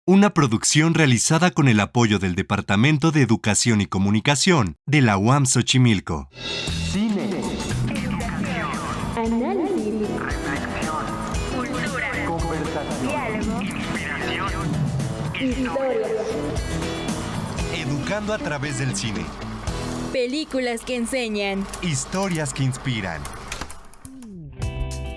Una producción realizada con el apoyo del Departamento de Educación y Comunicación de la UAM Xochimilco. Cine, Análisis, reflexión, cultura, conversación, diálogo, inspiración. historia. Educando a través del cine. Películas que enseñan. Historias que inspiran.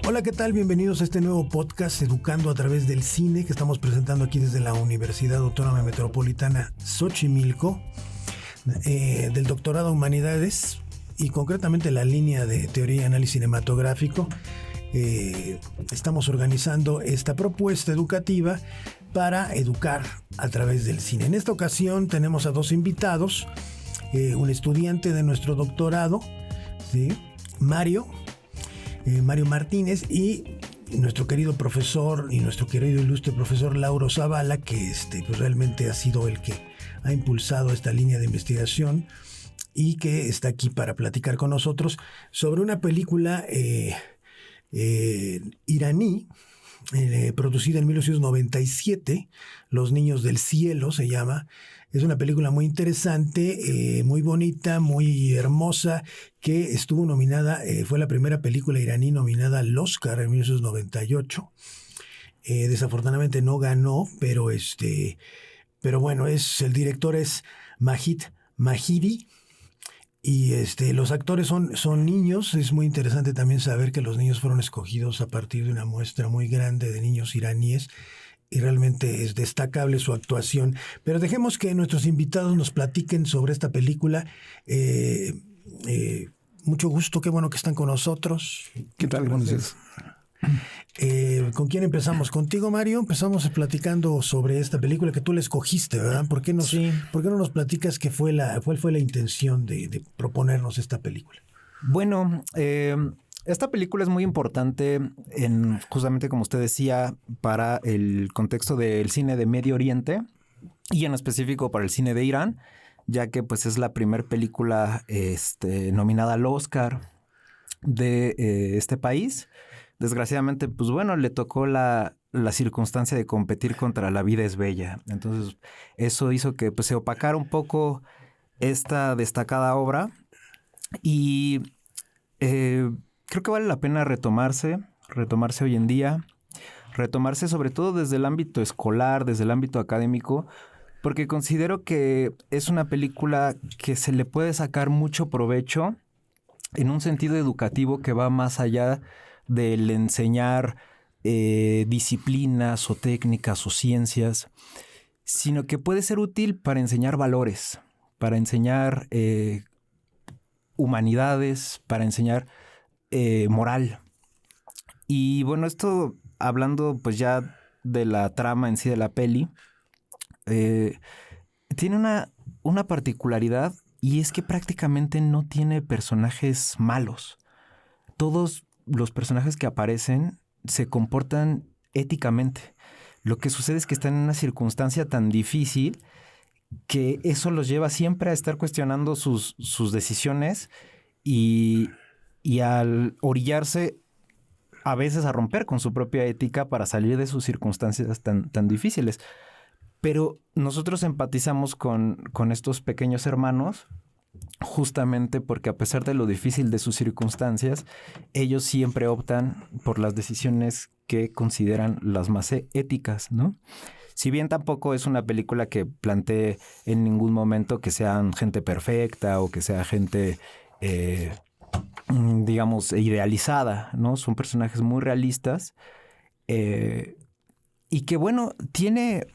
Hola, ¿qué tal? Bienvenidos a este nuevo podcast Educando a través del cine que estamos presentando aquí desde la Universidad Autónoma Metropolitana Xochimilco, del doctorado en Humanidades y concretamente la línea de Teoría y Análisis Cinematográfico. Estamos organizando esta propuesta educativa para educar a través del cine. En esta ocasión tenemos a dos invitados, un estudiante de nuestro doctorado, ¿sí? Mario Martínez, y nuestro querido profesor y nuestro querido ilustre profesor Lauro Zavala, que pues realmente ha sido el que ha impulsado esta línea de investigación y que está aquí para platicar con nosotros sobre una película iraní, producida en 1997, Los Niños del Cielo se llama. Es una película muy interesante, muy bonita, muy hermosa, que estuvo nominada, fue la primera película iraní nominada al Oscar en 1998. Desafortunadamente no ganó, pero bueno, el director es Majid Mahidi. Y los actores son niños. Es muy interesante también saber que los niños fueron escogidos a partir de una muestra muy grande de niños iraníes, y realmente es destacable su actuación. Pero dejemos que nuestros invitados nos platiquen sobre esta película. Mucho gusto, qué bueno que están con nosotros. ¿Qué tal? Buenos días. ¿Con quién empezamos? Contigo, Mario. Empezamos platicando sobre esta película que tú la escogiste, ¿verdad? ¿Por qué no nos platicas cuál fue la intención de proponernos esta película? Bueno, esta película es muy importante justamente como usted decía, para el contexto del cine de Medio Oriente y en específico para el cine de Irán, ya que pues es la primera película nominada al Oscar de este país. Desgraciadamente, pues bueno, le tocó la circunstancia de competir contra La vida es bella. Entonces, eso hizo que pues se opacara un poco esta destacada obra y creo que vale la pena retomarse hoy en día, retomarse sobre todo desde el ámbito escolar, desde el ámbito académico, porque considero que es una película que se le puede sacar mucho provecho en un sentido educativo que va más allá del enseñar disciplinas o técnicas o ciencias, sino que puede ser útil para enseñar valores, para enseñar humanidades, para enseñar moral. Y bueno, esto hablando pues ya de la trama en sí de la peli, tiene una particularidad, y es que prácticamente no tiene personajes malos. Todos los personajes que aparecen se comportan éticamente. Lo que sucede es que están en una circunstancia tan difícil que eso los lleva siempre a estar cuestionando sus decisiones y al orillarse a veces a romper con su propia ética para salir de sus circunstancias tan difíciles. Pero nosotros empatizamos con estos pequeños hermanos justamente porque a pesar de lo difícil de sus circunstancias, ellos siempre optan por las decisiones que consideran las más éticas, ¿no? Si bien tampoco es una película que plantee en ningún momento que sean gente perfecta o que sea gente, digamos, idealizada, ¿no? Son personajes muy realistas y que, bueno, tiene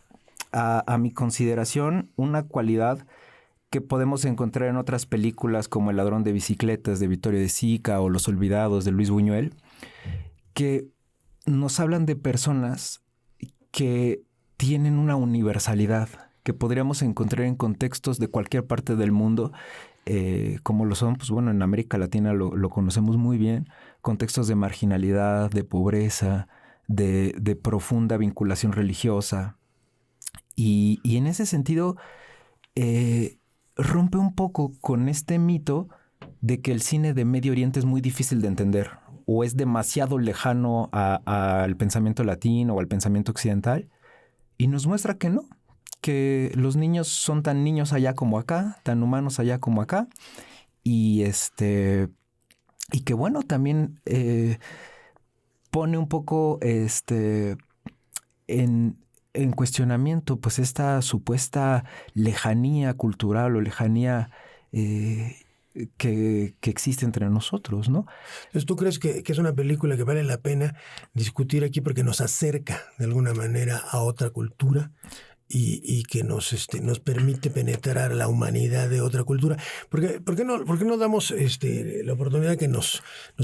a mi consideración una cualidad que podemos encontrar en otras películas como El ladrón de bicicletas de Vittorio De Sica o Los olvidados de Luis Buñuel, que nos hablan de personas que tienen una universalidad que podríamos encontrar en contextos de cualquier parte del mundo, como lo son, pues bueno, en América Latina lo conocemos muy bien, contextos de marginalidad, de pobreza, de profunda vinculación religiosa. Y en ese sentido, rompe un poco con este mito de que el cine de Medio Oriente es muy difícil de entender o es demasiado lejano al pensamiento latino o al pensamiento occidental. y nos muestra que no, que los niños son tan niños allá como acá, tan humanos allá como acá, y que bueno, también pone un poco en cuestionamiento pues esta supuesta lejanía cultural o lejanía que existe entre nosotros, ¿no? Entonces, ¿tú crees que es una película que vale la pena discutir aquí porque nos acerca de alguna manera a otra cultura y que nos permite penetrar la humanidad de otra cultura? ¿Por qué no damos la oportunidad que nos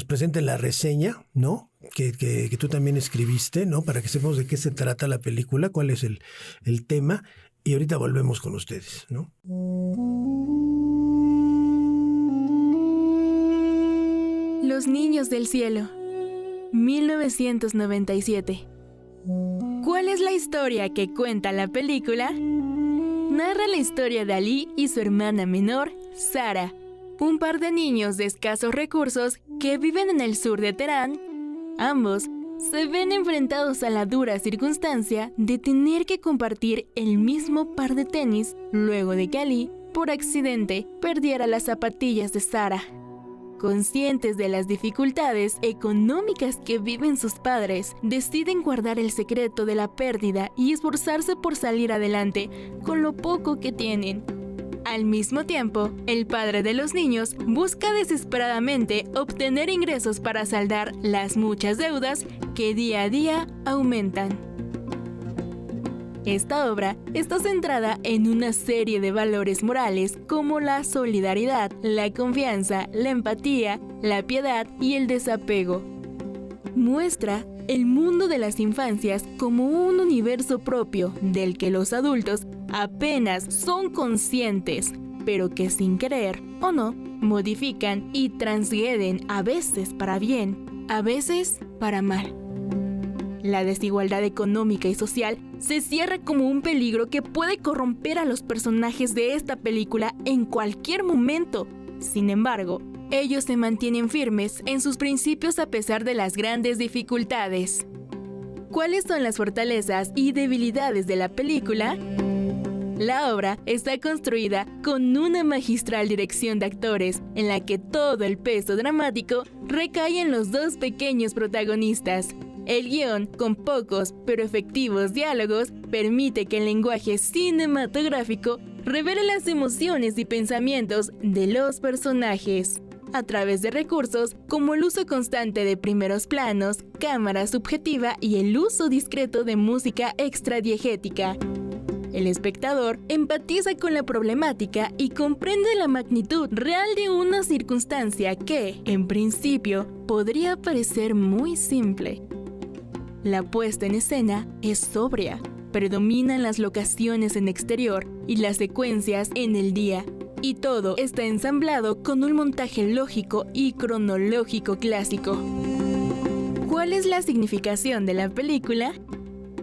presenten la reseña, ¿no? Que tú también escribiste, ¿no? Para que sepamos de qué se trata la película, cuál es el tema, y ahorita volvemos con ustedes, ¿no? Los niños del cielo, 1997. ¿Cuál es la historia que cuenta la película? Narra la historia de Ali y su hermana menor, Sara, un par de niños de escasos recursos que viven en el sur de Teherán. Ambos se ven enfrentados a la dura circunstancia de tener que compartir el mismo par de tenis luego de que Ali, por accidente, perdiera las zapatillas de Sara. Conscientes de las dificultades económicas que viven sus padres, deciden guardar el secreto de la pérdida y esforzarse por salir adelante con lo poco que tienen. Al mismo tiempo, el padre de los niños busca desesperadamente obtener ingresos para saldar las muchas deudas que día a día aumentan. Esta obra está centrada en una serie de valores morales como la solidaridad, la confianza, la empatía, la piedad y el desapego. Muestra el mundo de las infancias como un universo propio del que los adultos apenas son conscientes, pero que sin querer o no, modifican y transgreden a veces para bien, a veces para mal. La desigualdad económica y social se cierra como un peligro que puede corromper a los personajes de esta película en cualquier momento. Sin embargo, ellos se mantienen firmes en sus principios a pesar de las grandes dificultades. ¿Cuáles son las fortalezas y debilidades de la película? La obra está construida con una magistral dirección de actores, en la que todo el peso dramático recae en los dos pequeños protagonistas. El guión, con pocos pero efectivos diálogos, permite que el lenguaje cinematográfico revele las emociones y pensamientos de los personajes, a través de recursos como el uso constante de primeros planos, cámara subjetiva y el uso discreto de música extradiegética. El espectador empatiza con la problemática y comprende la magnitud real de una circunstancia que, en principio, podría parecer muy simple. La puesta en escena es sobria, predominan las locaciones en exterior y las secuencias en el día, y todo está ensamblado con un montaje lógico y cronológico clásico. ¿Cuál es la significación de la película?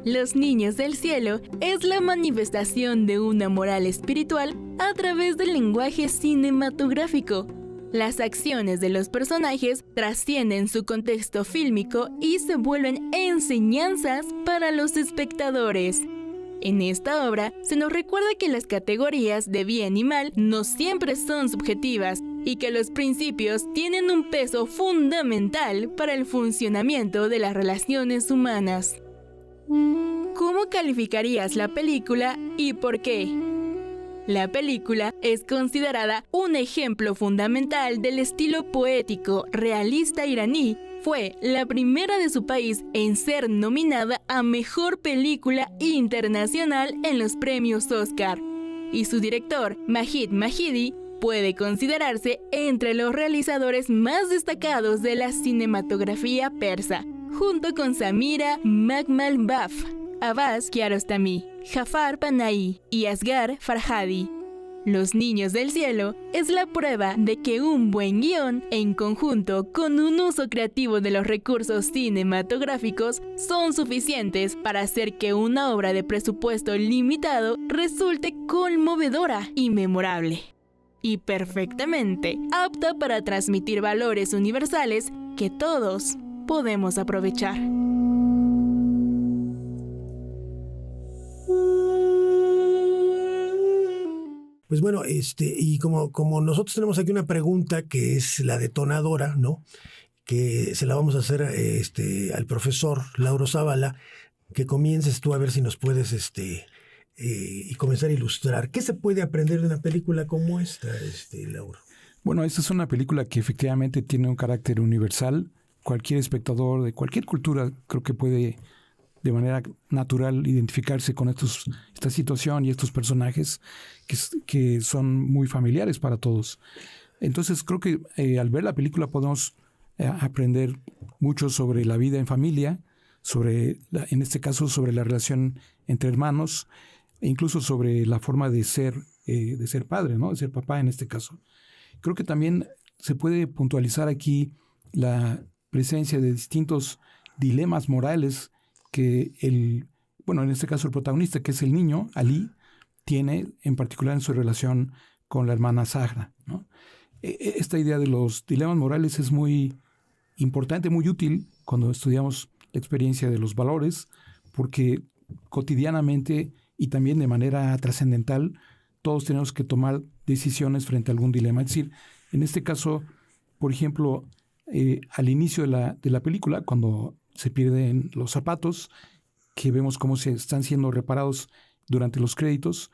Los niños del cielo es la manifestación de una moral espiritual a través del lenguaje cinematográfico. Las acciones de los personajes trascienden su contexto fílmico y se vuelven enseñanzas para los espectadores. En esta obra se nos recuerda que las categorías de bien y mal no siempre son subjetivas y que los principios tienen un peso fundamental para el funcionamiento de las relaciones humanas. ¿Cómo calificarías la película y por qué? La película es considerada un ejemplo fundamental del estilo poético realista iraní. Fue la primera de su país en ser nominada a Mejor Película Internacional en los premios Oscar. Y su director, Majid Majidi, puede considerarse entre los realizadores más destacados de la cinematografía persa, junto con Samira Maghmalbaf, Abbas Kiarostami, Jafar Panahi y Asghar Farhadi. Los niños del cielo es la prueba de que un buen guión, en conjunto con un uso creativo de los recursos cinematográficos, son suficientes para hacer que una obra de presupuesto limitado resulte conmovedora y memorable. Y perfectamente apta para transmitir valores universales que todos podemos aprovechar. Pues bueno, y como nosotros tenemos aquí una pregunta que es la detonadora, ¿no? Que se la vamos a hacer al profesor Lauro Zavala, que comiences tú a ver si nos puedes y comenzar a ilustrar. ¿Qué se puede aprender de una película como esta, Lauro? Bueno, esta es una película que efectivamente tiene un carácter universal. Cualquier espectador de cualquier cultura creo que puede de manera natural identificarse con esta situación y estos personajes que son muy familiares para todos. Entonces creo que al ver la película podemos aprender mucho sobre la vida en familia, en este caso sobre la relación entre hermanos, e incluso sobre la forma de ser padre, ¿no? De ser papá en este caso. Creo que también se puede puntualizar aquí la presencia de distintos dilemas morales que en este caso el protagonista, que es el niño, Ali, tiene en particular en su relación con la hermana Zahra, ¿no? Esta idea de los dilemas morales es muy importante, muy útil cuando estudiamos la experiencia de los valores, porque cotidianamente y también de manera trascendental todos tenemos que tomar decisiones frente a algún dilema. Es decir, en este caso, por ejemplo, al inicio de la película, cuando se pierden los zapatos, que vemos cómo se están siendo reparados durante los créditos,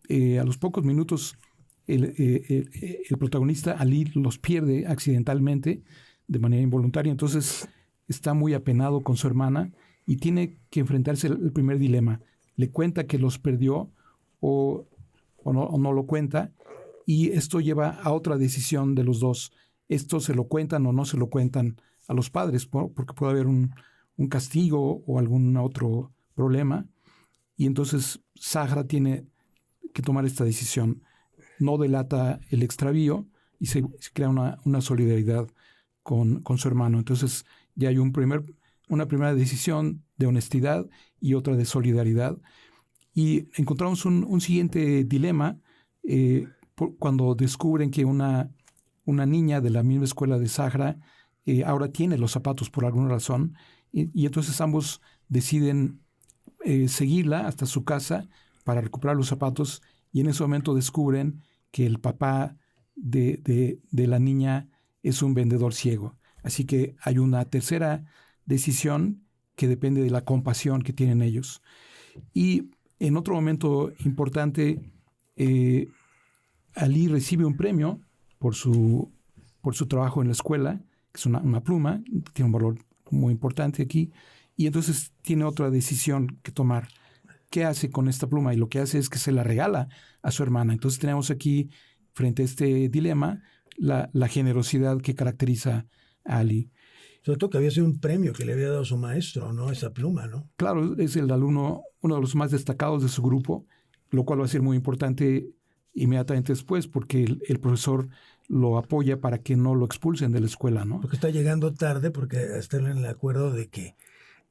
a los pocos minutos el protagonista Ali los pierde accidentalmente de manera involuntaria, entonces está muy apenado con su hermana y tiene que enfrentarse al primer dilema. Le cuenta que los perdió o no lo cuenta, y esto lleva a otra decisión de los dos. Esto se lo cuentan o no se lo cuentan a los padres, porque puede haber un castigo o algún otro problema, y entonces Zahra tiene que tomar esta decisión. No delata el extravío y se crea una solidaridad con su hermano. Entonces ya hay una primera decisión de honestidad y otra de solidaridad. Y encontramos un siguiente dilema cuando descubren que una niña de la misma escuela de Zahra ahora tiene los zapatos por alguna razón, y entonces ambos deciden seguirla hasta su casa para recuperar los zapatos, y en ese momento descubren que el papá de la niña es un vendedor ciego. Así que hay una tercera decisión que depende de la compasión que tienen ellos. Y en otro momento importante, Ali recibe un premio por su trabajo en la escuela, que es una pluma, tiene un valor muy importante aquí, y entonces tiene otra decisión que tomar. ¿Qué hace con esta pluma? Y lo que hace es que se la regala a su hermana. Entonces tenemos aquí, frente a este dilema, la generosidad que caracteriza a Ali. Sobre todo que había sido un premio que le había dado su maestro, ¿no? Esa pluma, ¿no? Claro, es el alumno, uno de los más destacados de su grupo, lo cual va a ser muy importante inmediatamente después, porque el profesor lo apoya para que no lo expulsen de la escuela, ¿no? Porque está llegando tarde, porque están en el acuerdo de que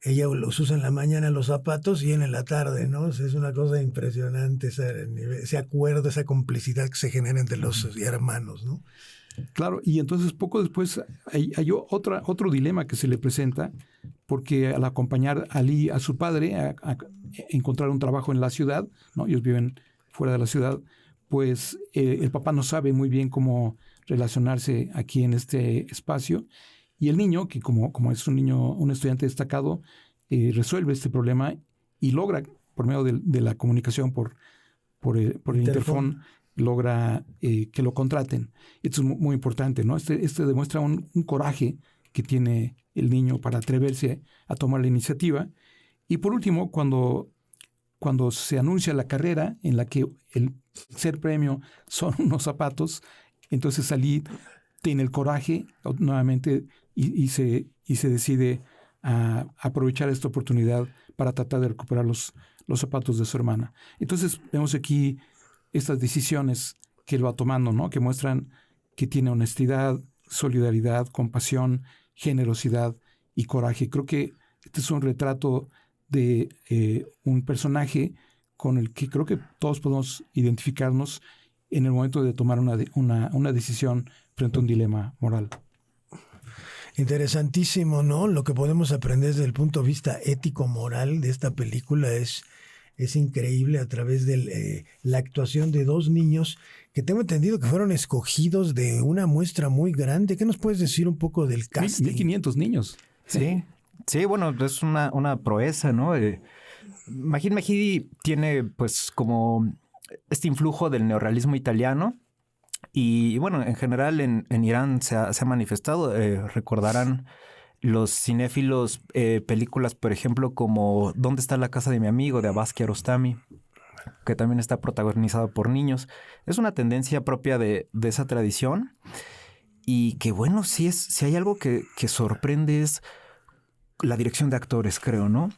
ella los usa en la mañana los zapatos y él en la tarde, ¿no? Es una cosa impresionante ese acuerdo, esa complicidad que se genera entre los hermanos, ¿no? Claro, y entonces poco después hay otro dilema que se le presenta, porque al acompañar a Ali a su padre a encontrar un trabajo en la ciudad, ¿no? Ellos viven fuera de la ciudad, pues el papá no sabe muy bien cómo relacionarse aquí en este espacio, y el niño, que como es un estudiante destacado, resuelve este problema y logra, por medio de la comunicación por el interfón, logra que lo contraten. Esto es muy importante, ¿no? Este demuestra un coraje que tiene el niño para atreverse a tomar la iniciativa. Y por último, cuando se anuncia la carrera en la que el ser premio son unos zapatos, entonces Ali tiene el coraje nuevamente y se decide a aprovechar esta oportunidad para tratar de recuperar los zapatos de su hermana. Entonces vemos aquí estas decisiones que él va tomando, ¿no? Que muestran que tiene honestidad, solidaridad, compasión, generosidad y coraje. Creo que este es un retrato de un personaje con el que creo que todos podemos identificarnos en el momento de tomar una decisión frente a un dilema moral. Interesantísimo, ¿no? Lo que podemos aprender desde el punto de vista ético-moral de esta película es es increíble a través de la actuación de 2 niños que tengo entendido que fueron escogidos de una muestra muy grande. ¿Qué nos puedes decir un poco del casting? 1,500 niños. Sí, sí, bueno, es una proeza, ¿no? Majid Majidi tiene pues como este influjo del neorrealismo italiano y bueno, en general en Irán se ha manifestado, recordarán los cinéfilos películas, por ejemplo, como ¿Dónde está la casa de mi amigo? De Abbas Kiarostami, que también está protagonizado por niños. Es una tendencia propia de esa tradición y que bueno, si hay algo que sorprende es la dirección de actores, creo, ¿no?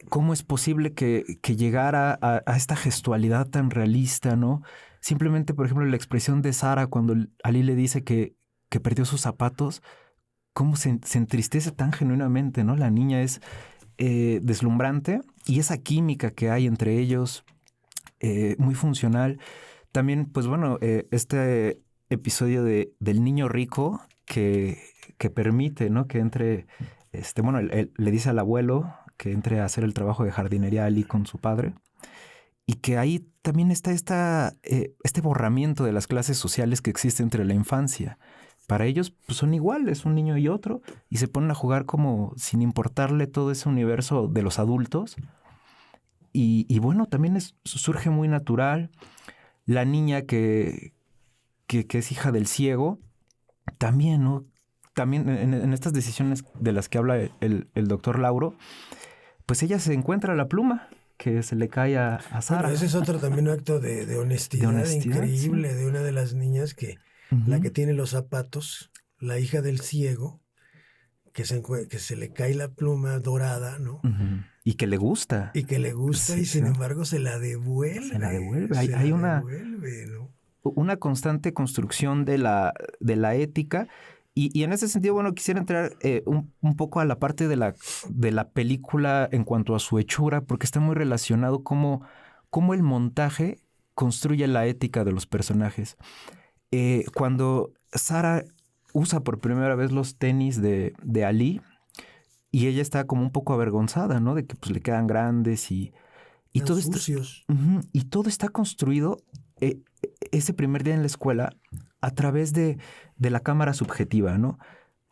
¿Cómo es posible que llegara a esta gestualidad tan realista, ¿no? Simplemente, por ejemplo, la expresión de Sara cuando Ali le dice que perdió sus zapatos, cómo se entristece tan genuinamente, ¿no? La niña es deslumbrante y esa química que hay entre ellos, muy funcional. También, pues bueno, este episodio del niño rico que permite, ¿no? Que entre, bueno, él le dice al abuelo que entre a hacer el trabajo de jardinería Ali con su padre y que ahí también está este borramiento de las clases sociales que existe entre la infancia. Para ellos pues, son iguales, un niño y otro, y se ponen a jugar como sin importarle todo ese universo de los adultos. Y bueno, también surge muy natural. La niña que es hija del ciego, también, ¿no? También en estas decisiones de las que habla el doctor Lauro, pues ella se encuentra la pluma que se le cae a Sara. Bueno, ese es otro también un acto de honestidad increíble, sí, de una de las niñas que la que tiene los zapatos, la hija del ciego, que se le cae la pluma dorada, ¿no? Y que le gusta. Y que le gusta, sí, y sin embargo se la devuelve. Se la devuelve. Hay devuelve, ¿no? Una constante construcción de la ética. Y en ese sentido, bueno, quisiera entrar un poco a la parte de la película en cuanto a su hechura, porque está muy relacionado cómo el montaje construye la ética de los personajes. Cuando Sara usa por primera vez los tenis de Ali y ella está como un poco avergonzada, ¿no? De que pues le quedan grandes y todo sucios. Y todo está construido ese primer día en la escuela a través de la cámara subjetiva, ¿no?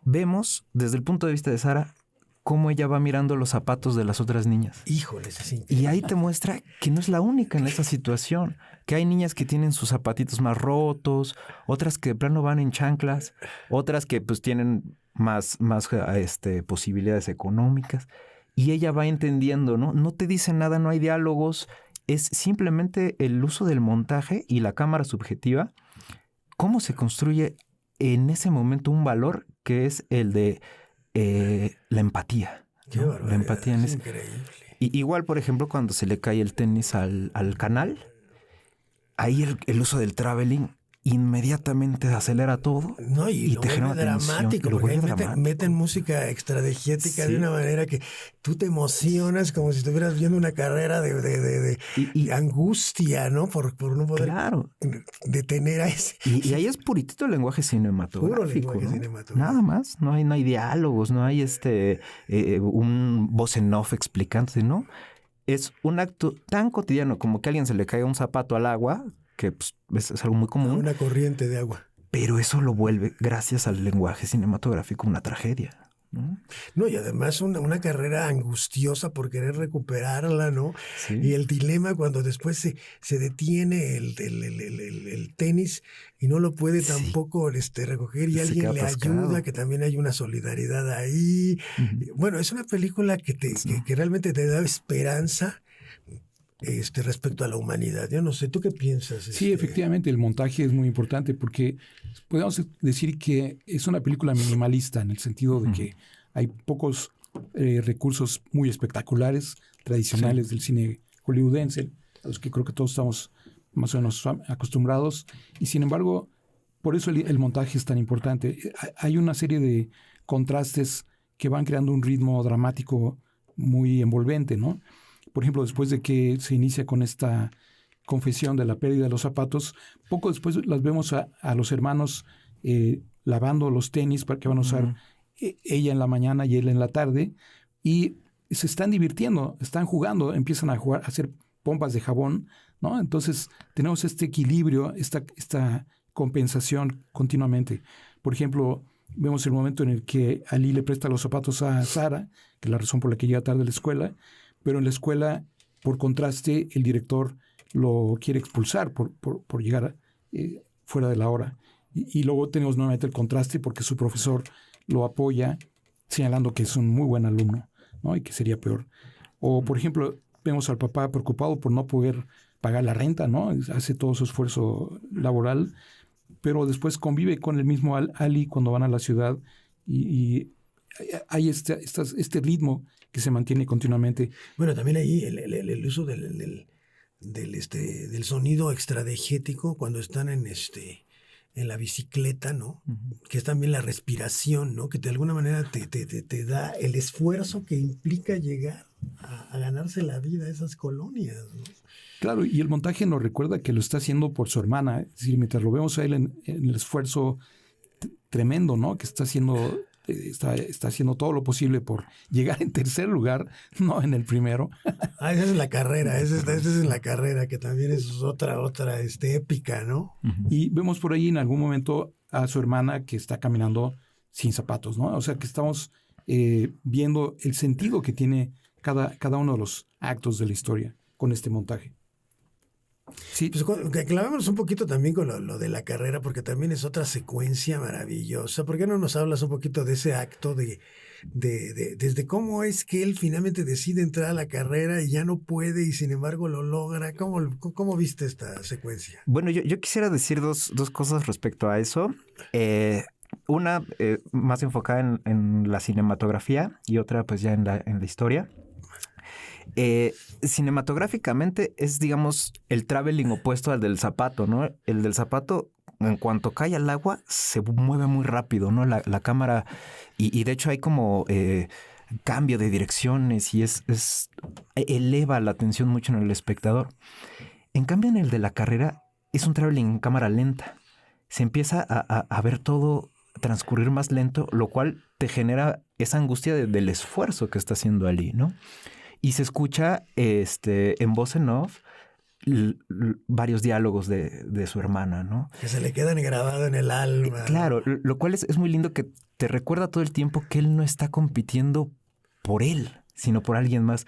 Vemos desde el punto de vista de Sara cómo ella va mirando los zapatos de las otras niñas. Híjoles, es increíble. Y ahí te muestra que no es la única en esa situación, que hay niñas que tienen sus zapatitos más rotos, otras que de plano van en chanclas, otras que pues tienen más posibilidades económicas. Y ella va entendiendo, ¿no? No te dice nada, no hay diálogos, es simplemente el uso del montaje y la cámara subjetiva, cómo se construye en ese momento un valor que es el de la empatía. Qué ¿no? barbaridad, La empatía es increíble. Igual, por ejemplo, cuando se le cae el tenis al canal, ahí el uso del traveling inmediatamente acelera todo. No, y lo te genera vuelve dramático, lo porque vuelve ahí meten música extradiegética de una manera que tú te emocionas como si estuvieras viendo una carrera de angustia, ¿no? Por no poder detener a ese. Y ahí es puritito el lenguaje cinematográfico. Puro lenguaje, ¿no? cinematográfico. Nada más, no hay diálogos, no hay un voz en off explicándose, ¿no? Es un acto tan cotidiano como que a alguien se le caiga un zapato al agua, que pues, es algo muy común. Una corriente de agua. Pero eso lo vuelve, gracias al lenguaje cinematográfico, una tragedia, ¿no? No, y además una carrera angustiosa por querer recuperarla, ¿no? Sí. Y el dilema cuando después se detiene el tenis y no lo puede tampoco recoger y alguien le ayuda, que también hay una solidaridad ahí. Bueno, es una película que realmente te da esperanza respecto a la humanidad. Yo no sé, ¿tú qué piensas? Sí, efectivamente, el montaje es muy importante porque podemos decir que es una película minimalista en el sentido de que hay pocos recursos muy espectaculares, tradicionales del cine hollywoodense, a los que creo que todos estamos más o menos acostumbrados, y sin embargo, por eso el montaje es tan importante. Hay una serie de contrastes que van creando un ritmo dramático muy envolvente, ¿no? Por ejemplo, después de que se inicia con esta confesión de la pérdida de los zapatos, poco después las vemos a los hermanos lavando los tenis para que van a usar ella en la mañana y él en la tarde, y se están divirtiendo, están jugando, empiezan a jugar, a hacer pompas de jabón, ¿no? Entonces tenemos este equilibrio, esta compensación continuamente. Por ejemplo, vemos el momento en el que Ali le presta los zapatos a Sara, que es la razón por la que llega tarde a la escuela, pero en la escuela, por contraste, el director lo quiere expulsar por llegar fuera de la hora. Y luego tenemos nuevamente el contraste porque su profesor lo apoya, señalando que es un muy buen alumno, ¿no? Y que sería peor. O, por ejemplo, vemos al papá preocupado por no poder pagar la renta, ¿no? Hace todo su esfuerzo laboral, pero después convive con el mismo Ali cuando van a la ciudad y hay este ritmo que se mantiene continuamente. Bueno, también ahí el uso del sonido extradegético cuando están en la bicicleta, ¿no? Uh-huh. Que es también la respiración, ¿no? Que de alguna manera te da el esfuerzo que implica llegar a ganarse la vida a esas colonias, ¿no? Claro, y el montaje nos recuerda que lo está haciendo por su hermana. Es decir, mientras lo vemos a él en el esfuerzo tremendo, ¿no? Que está haciendo todo lo posible por llegar en tercer lugar, no en el primero. Esa es la carrera, esa es la carrera, que también es otra épica, ¿no? Uh-huh. Y vemos por ahí en algún momento a su hermana que está caminando sin zapatos, ¿no? O sea, que estamos viendo el sentido que tiene cada uno de los actos de la historia con este montaje. Sí. Pues clavémonos un poquito también con lo de la carrera, porque también es otra secuencia maravillosa. ¿Por qué no nos hablas un poquito de ese acto desde cómo es que él finalmente decide entrar a la carrera y ya no puede y sin embargo lo logra? ¿Cómo viste esta secuencia? Bueno, yo quisiera decir dos cosas respecto a eso. Una más enfocada en la cinematografía y otra pues ya en la historia. Cinematográficamente es, digamos, el traveling opuesto al del zapato, ¿no? El del zapato, en cuanto cae al agua, se mueve muy rápido, ¿no? La cámara, y de hecho hay como cambio de direcciones y eleva la atención mucho en el espectador. En cambio, en el de la carrera, es un traveling en cámara lenta. Se empieza a ver todo transcurrir más lento, lo cual te genera esa angustia del esfuerzo que está haciendo Ali, ¿no? Y se escucha en voz en off varios diálogos de su hermana, ¿no? Que se le quedan grabados en el alma. Claro, lo cual es muy lindo, que te recuerda todo el tiempo que él no está compitiendo por él, sino por alguien más.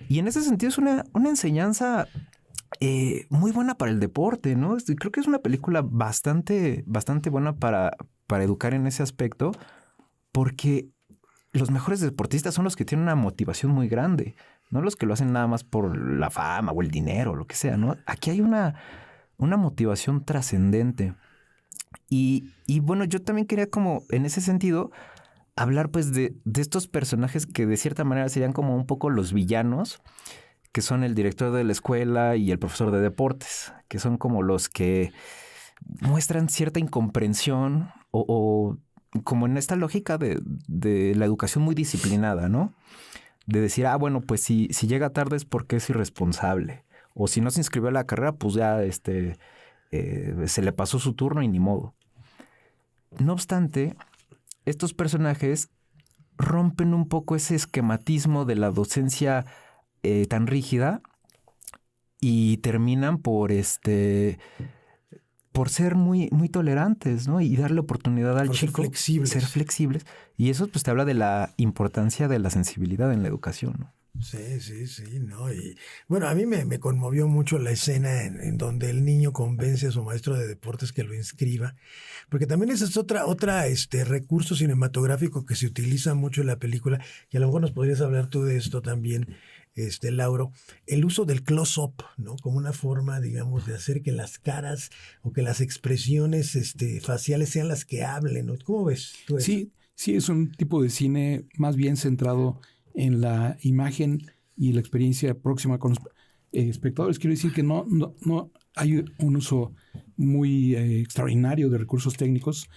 Y en ese sentido es una enseñanza muy buena para el deporte, ¿no? Creo que es una película bastante buena para educar en ese aspecto, porque los mejores deportistas son los que tienen una motivación muy grande, no los que lo hacen nada más por la fama o el dinero o lo que sea, ¿no? Aquí hay una motivación trascendente. Y bueno, yo también quería como en ese sentido hablar pues de estos personajes que de cierta manera serían como un poco los villanos, que son el director de la escuela y el profesor de deportes, que son como los que muestran cierta incomprensión o como en esta lógica de la educación muy disciplinada, ¿no? De decir, bueno, pues si llega tarde es porque es irresponsable. O si no se inscribió a la carrera, pues ya se le pasó su turno y ni modo. No obstante, estos personajes rompen un poco ese esquematismo de la docencia tan rígida y terminan por ser muy, muy tolerantes, ¿no? Y darle oportunidad al chico. Ser flexibles. Y eso pues te habla de la importancia de la sensibilidad en la educación, ¿no? Sí, ¿no? Y bueno, a mí me conmovió mucho la escena en donde el niño convence a su maestro de deportes que lo inscriba, porque también ese es otra recurso cinematográfico que se utiliza mucho en la película, y a lo mejor nos podrías hablar tú de esto también, Lauro, el uso del close-up, ¿no? Como una forma, digamos, de hacer que las caras o que las expresiones faciales sean las que hablen, ¿no? ¿Cómo ves tú eso? Sí, es un tipo de cine más bien centrado en la imagen y la experiencia próxima con los espectadores. Quiero decir que no hay un uso muy extraordinario de recursos técnicos,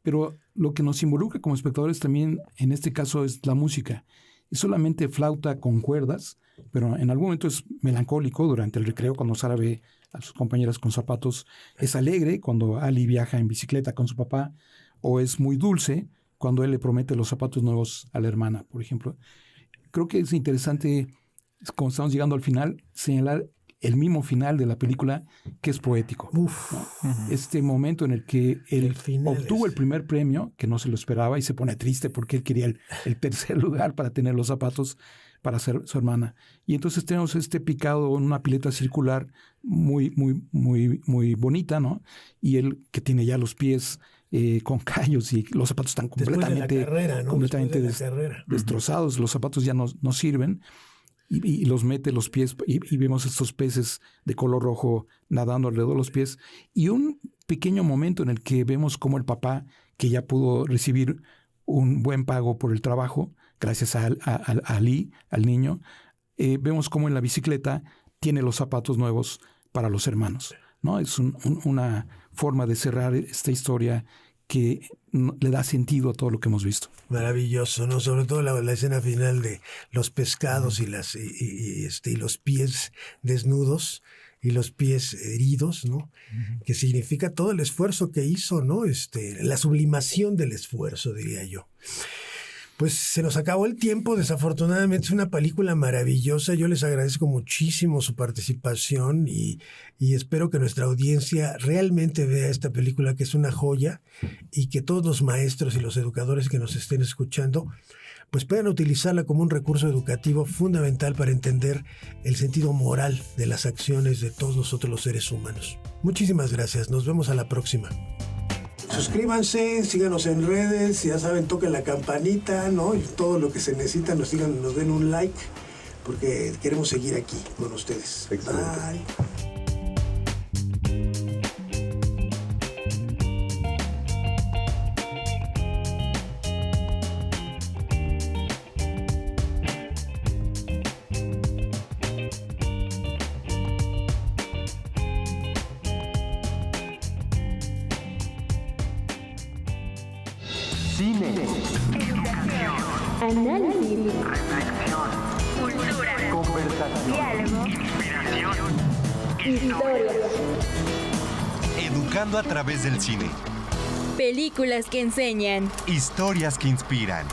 pero lo que nos involucra como espectadores también en este caso es la música. Es solamente flauta con cuerdas, pero en algún momento es melancólico durante el recreo cuando Sara ve a sus compañeras con zapatos. Es alegre cuando Ali viaja en bicicleta con su papá, o es muy dulce cuando él le promete los zapatos nuevos a la hermana, por ejemplo. Creo que es interesante, como estamos llegando al final, señalar el mimo final de la película, que es poético. Uf. Este momento en el que él El final obtuvo es- el primer premio, que no se lo esperaba, y se pone triste porque él quería el tercer lugar para tener los zapatos para ser su hermana. Y entonces tenemos este picado en una pileta circular muy, muy, muy, muy bonita, ¿no? Y él que tiene ya los pies con callos y los zapatos están Después de la completamente, carrera, ¿no? completamente Después de la carrera. destrozados. Los zapatos ya no sirven. Y los mete los pies y vemos estos peces de color rojo nadando alrededor de los pies. Y un pequeño momento en el que vemos cómo el papá, que ya pudo recibir un buen pago por el trabajo, gracias a Ali, al niño, vemos cómo en la bicicleta tiene los zapatos nuevos para los hermanos, ¿no? Es una forma de cerrar esta historia que le da sentido a todo lo que hemos visto. Maravilloso, ¿no? Sobre todo la escena final de los pescados y los pies desnudos y los pies heridos, ¿no? Que significa todo el esfuerzo que hizo, ¿no? La sublimación del esfuerzo, diría yo. Pues se nos acabó el tiempo, desafortunadamente. Es una película maravillosa. Yo les agradezco muchísimo su participación y espero que nuestra audiencia realmente vea esta película, que es una joya, y que todos los maestros y los educadores que nos estén escuchando pues puedan utilizarla como un recurso educativo fundamental para entender el sentido moral de las acciones de todos nosotros los seres humanos. Muchísimas gracias. Nos vemos a la próxima. Suscríbanse, síganos en redes, ya saben, toquen la campanita, ¿no? Y todo lo que se necesita, nos den un like, porque queremos seguir aquí con ustedes. Excelente. Bye. Cine. Análisis. Reflexión. Cultura. Conversación. Diálogo. Inspiración. Historia. Educando a través del cine. Películas que enseñan. Historias que inspiran.